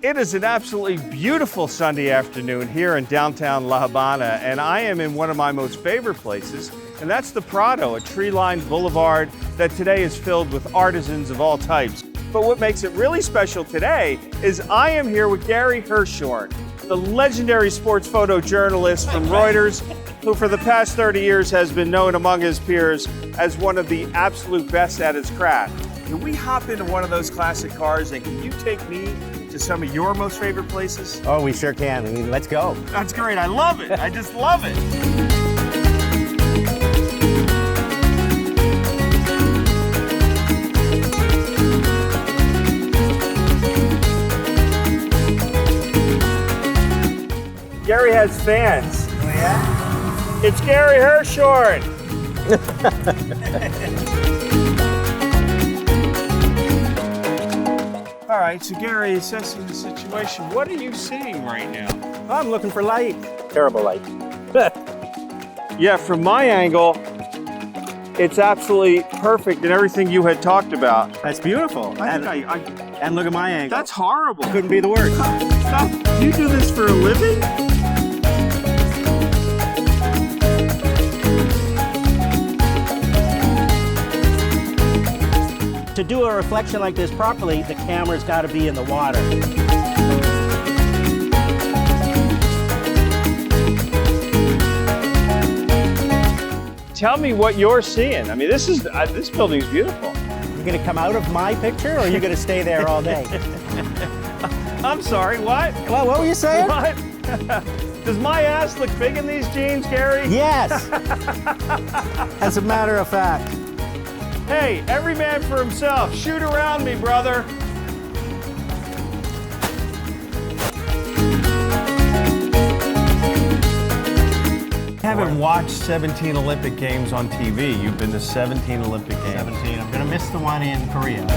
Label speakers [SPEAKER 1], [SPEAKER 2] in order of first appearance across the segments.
[SPEAKER 1] It is an absolutely beautiful Sunday afternoon here in downtown La Habana, and I am in one of my most favorite places, and that's the Prado, a tree-lined boulevard that today is filled with artisans of all types. But what makes it really special today is I am here with Gary Hirshhorn, the legendary sports photojournalist from Reuters, who for the past 30 years has been known among his peers as one of the absolute best at his craft. Can we hop into one of those classic cars, and can you take me to some of your most favorite places?
[SPEAKER 2] Oh, we sure can. I mean, let's go.
[SPEAKER 1] That's great. I love it. I just love it. Gary has fans.
[SPEAKER 2] Oh, yeah?
[SPEAKER 1] It's Gary Hirshhorn. All right, so Gary, assessing the situation, what are you seeing right now?
[SPEAKER 2] I'm looking for light. Terrible light.
[SPEAKER 1] Yeah, from my angle, it's absolutely perfect in everything you had talked about.
[SPEAKER 2] That's beautiful. And look at my angle.
[SPEAKER 1] That's horrible.
[SPEAKER 2] Couldn't be the worst.
[SPEAKER 1] Stop. Do you do this for a living?
[SPEAKER 3] To do a reflection like this properly, the camera's got to be in the water.
[SPEAKER 1] Tell me what you're seeing. I mean, this building's beautiful.
[SPEAKER 3] You're going to come out of my picture, or are you going to stay there all day?
[SPEAKER 1] I'm sorry, what?
[SPEAKER 3] Well, what were you saying?
[SPEAKER 1] What? Does my ass look big in these jeans, Gary?
[SPEAKER 3] Yes. As a matter of fact.
[SPEAKER 1] Hey, every man for himself. Shoot around me, brother. I haven't watched 17 Olympic Games on TV. You've been to 17 Olympic Games.
[SPEAKER 3] 17. I'm going to miss the one in Korea.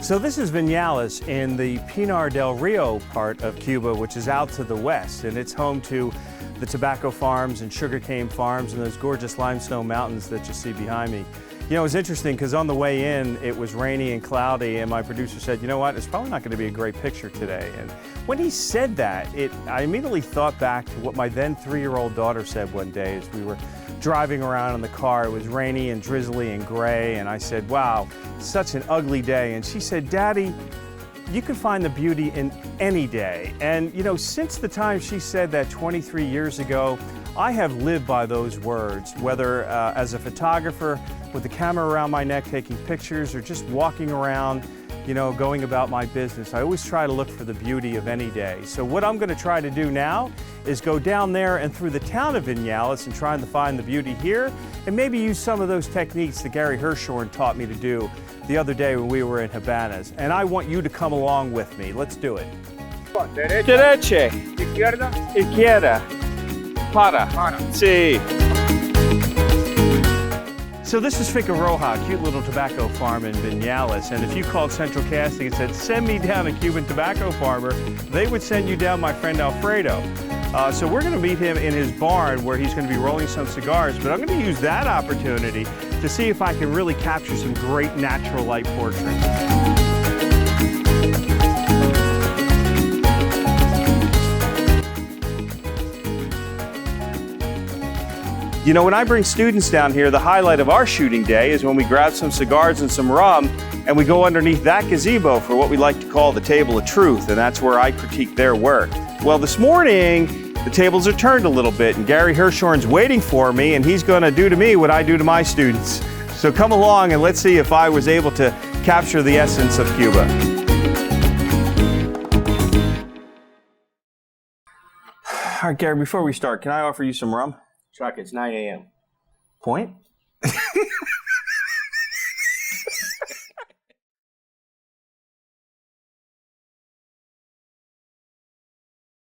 [SPEAKER 1] So this is Vinales in the Pinar del Rio part of Cuba, which is out to the west, and it's home to the tobacco farms and sugarcane farms and those gorgeous limestone mountains that you see behind me. You know, it was interesting because on the way in, it was rainy and cloudy, and my producer said, you know what, it's probably not going to be a great picture today. And when he said that, I immediately thought back to what my then 3-year-old daughter said one day as we were driving around in the car. It was rainy and drizzly and gray, and I said, wow, such an ugly day. And she said, Daddy, you can find the beauty in any day. And you know, since the time she said that 23 years ago, I have lived by those words, whether as a photographer with the camera around my neck taking pictures, or just walking around, you know, going about my business. I always try to look for the beauty of any day. So what I'm going to try to do now is go down there and through the town of Vinales and trying to find the beauty here, and maybe use some of those techniques that Gary Hirshhorn taught me to do the other day when we were in Habanas. And I want you to come along with me. Let's do it. Derecha. Izquierda. Izquierda. Para. Sí. So this is Finca Roja, a cute little tobacco farm in Vinales, and if you called Central Casting and said, send me down a Cuban tobacco farmer, they would send you down my friend Alfredo. So we're going to meet him in his barn where he's going to be rolling some cigars, but I'm going to use that opportunity to see if I can really capture some great natural light portraits. You know, when I bring students down here, the highlight of our shooting day is when we grab some cigars and some rum and we go underneath that gazebo for what we like to call the table of truth, and that's where I critique their work. Well, this morning, the tables are turned a little bit, and Gary Hirshhorn's waiting for me, and he's going to do to me what I do to my students. So come along and let's see if I was able to capture the essence of Cuba. All right, Gary, before we start, can I offer you some rum?
[SPEAKER 2] Chuck, it's 9 a.m.
[SPEAKER 1] Point?